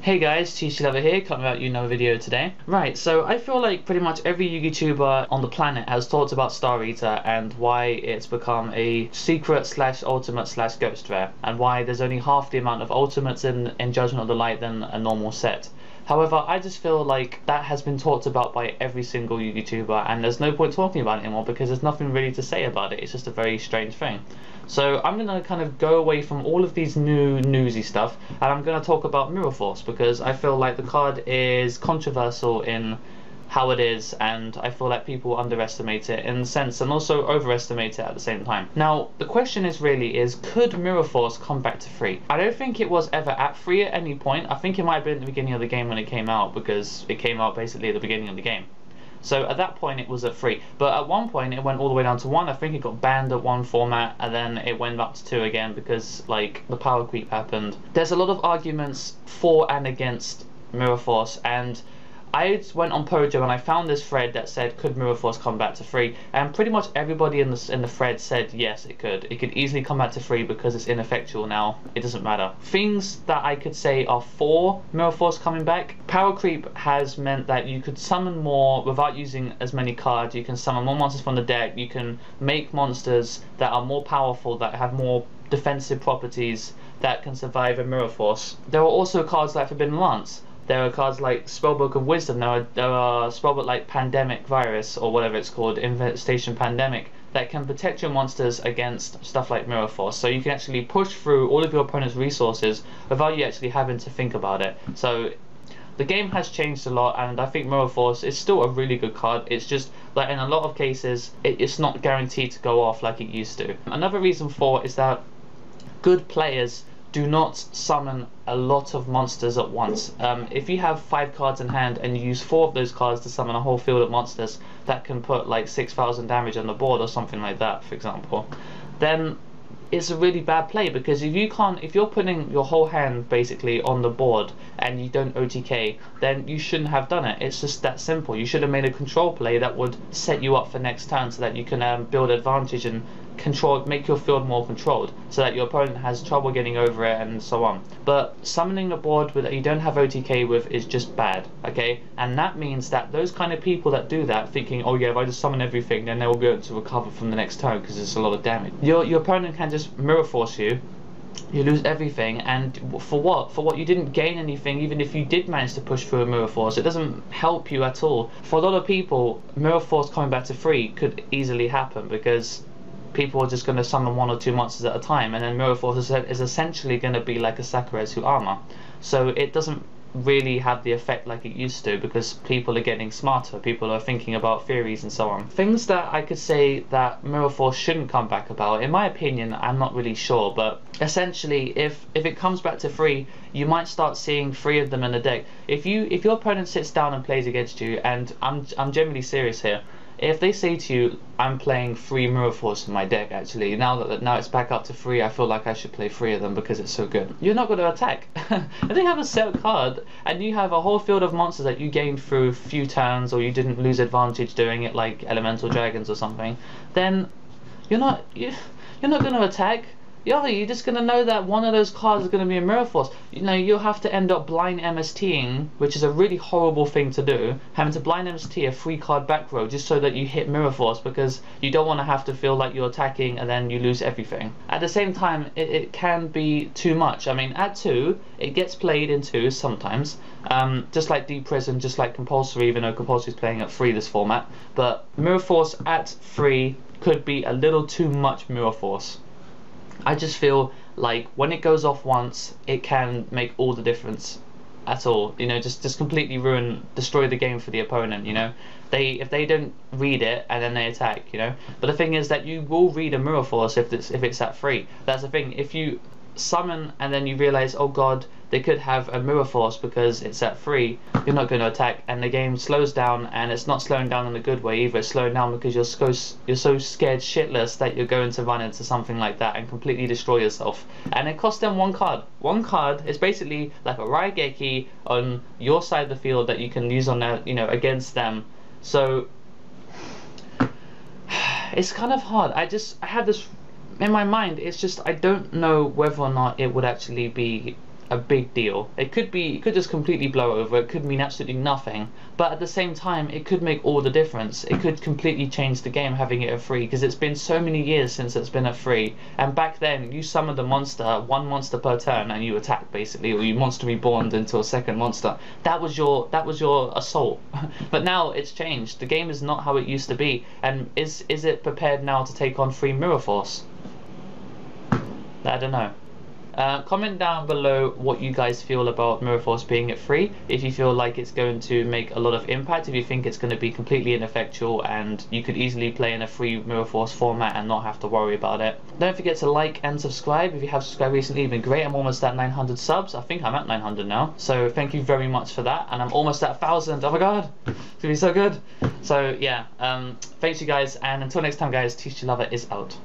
Hey guys, Thetcglover here, coming out with another video today. Right, so I feel like pretty much every YouTuber on the planet has talked about Star Eater and why it's become a secret slash ultimate slash ghost rare, and why there's only half the amount of ultimates in Judgment of the Light than a normal set. However, I just feel like that has been talked about by every single YouTuber, and there's no point talking about it anymore because there's nothing really to say about it. It's just a very strange thing. So I'm going to kind of go away from all of these newsy stuff, and I'm going to talk about Mirror Force because I feel like the card is controversial in how it is, and I feel like people underestimate it in a sense and also overestimate it at the same time. Now, the question is could Mirror Force come back to free? I don't think it was ever at free at any point. I think it might have been at the beginning of the game when it came out, because it came out basically at the beginning of the game. So at that point it was at 3, but at one point it went all the way down to 1. I think it got banned at one format, and then it went up to 2 again because like the power creep happened. There's a lot of arguments for and against Mirror Force, and I went on Pojo and I found this thread that said, could Mirror Force come back to 3? And pretty much everybody in the thread said yes, it could. It could easily come back to 3 because it's ineffectual now. It doesn't matter. Things that I could say are for Mirror Force coming back. Power creep has meant that you could summon more without using as many cards. You can summon more monsters from the deck. You can make monsters that are more powerful, that have more defensive properties, that can survive a Mirror Force. There are also cards like Forbidden Lance. There are cards like Spellbook of Wisdom. There are Spellbook like Pandemic Virus, or whatever it's called, Infestation Pandemic, that can protect your monsters against stuff like Mirror Force. So you can actually push through all of your opponent's resources without you actually having to think about it. So the game has changed a lot, and I think Mirror Force is still a really good card. It's just that in a lot of cases it's not guaranteed to go off like it used to. Another reason for it is that good players do not summon a lot of monsters at once. If you have 5 cards in hand and you use 4 of those cards to summon a whole field of monsters that can put like 6,000 damage on the board or something like that, for example, then it's a really bad play, because if you're putting your whole hand basically on the board and you don't OTK, then you shouldn't have done it. It's just that simple. You should have made a control play that would set you up for next turn so that you can build advantage and make your field more controlled, so that your opponent has trouble getting over it and so on. But summoning a board that you don't have OTK with is just bad, okay? And that means that those kind of people that do that, thinking, oh yeah, if I just summon everything, then they will be able to recover from the next turn because it's a lot of damage. Your opponent can just Mirror Force you. You lose everything, and for what? For what? You didn't gain anything. Even if you did manage to push through a Mirror Force, it doesn't help you at all. For a lot of people, Mirror Force coming back to 3 could easily happen because people are just going to summon 1 or 2 monsters at a time, and then Mirror Force is essentially going to be like a Sakuretsu armor. So it doesn't really have the effect like it used to, because people are getting smarter, people are thinking about theories and so on. Things that I could say that Mirror Force shouldn't come back about, in my opinion, I'm not really sure, but essentially if it comes back to 3, you might start seeing 3 of them in the deck. If your opponent sits down and plays against you, and I'm generally serious here, if they say to you, I'm playing 3 Mirror Force in my deck, actually, now it's back up to 3, I feel like I should play 3 of them because it's so good, you're not going to attack. If they have a set card and you have a whole field of monsters that you gained through a few turns, or you didn't lose advantage doing it like Elemental Dragons or something, then you're not going to attack. You're just going to know that one of those cards is going to be a Mirror Force. You know, you'll have to end up blind MSTing, which is a really horrible thing to do, having to blind MST a 3 card back row just so that you hit Mirror Force, because you don't want to have to feel like you're attacking and then you lose everything. At the same time, it can be too much. I mean, at 2, it gets played in 2 sometimes, just like Deep Prison, just like Compulsory, even though Compulsory is playing at 3 this format. But Mirror Force at 3 could be a little too much Mirror Force. I just feel like when it goes off once, it can make all the difference at all. You know, just completely destroy the game for the opponent. You know, if they don't read it and then they attack. You know, but the thing is that you will read a Mirror Force if it's at 3. That's the thing. If you summon and then you realize, oh god, they could have a Mirror Force because it's at 3, you're not going to attack, and the game slows down, and it's not slowing down in a good way either. It's slowing down because you're so scared shitless that you're going to run into something like that and completely destroy yourself. And it costs them 1 card. 1 card is basically like a Raigeki on your side of the field that you can use on their, you know, against them. So it's kind of hard. I have this in my mind. It's just I don't know whether or not it would actually be a big deal. It could just completely blow over, it could mean absolutely nothing, but at the same time it could make all the difference. It could completely change the game having it at free, because it's been so many years since it's been at free, and back then you summoned a monster, one monster per turn, and you attacked basically, or you monster reborned into a second monster. That was your assault. But now it's changed. The game is not how it used to be, and is it prepared now to take on free Mirror Force? I don't know. Comment down below what you guys feel about Mirror Force being at free, if you feel like it's going to make a lot of impact, if you think it's going to be completely ineffectual and you could easily play in a free Mirror Force format and not have to worry about it. Don't forget to like and subscribe. If you have subscribed recently, you've been great. I'm almost at 900 subs. I think I'm at 900 now, so thank you very much for that. And I'm almost at 1,000. Oh my god, it's gonna be so good. So yeah, thanks you guys, and until next time guys, Thetcglover is out.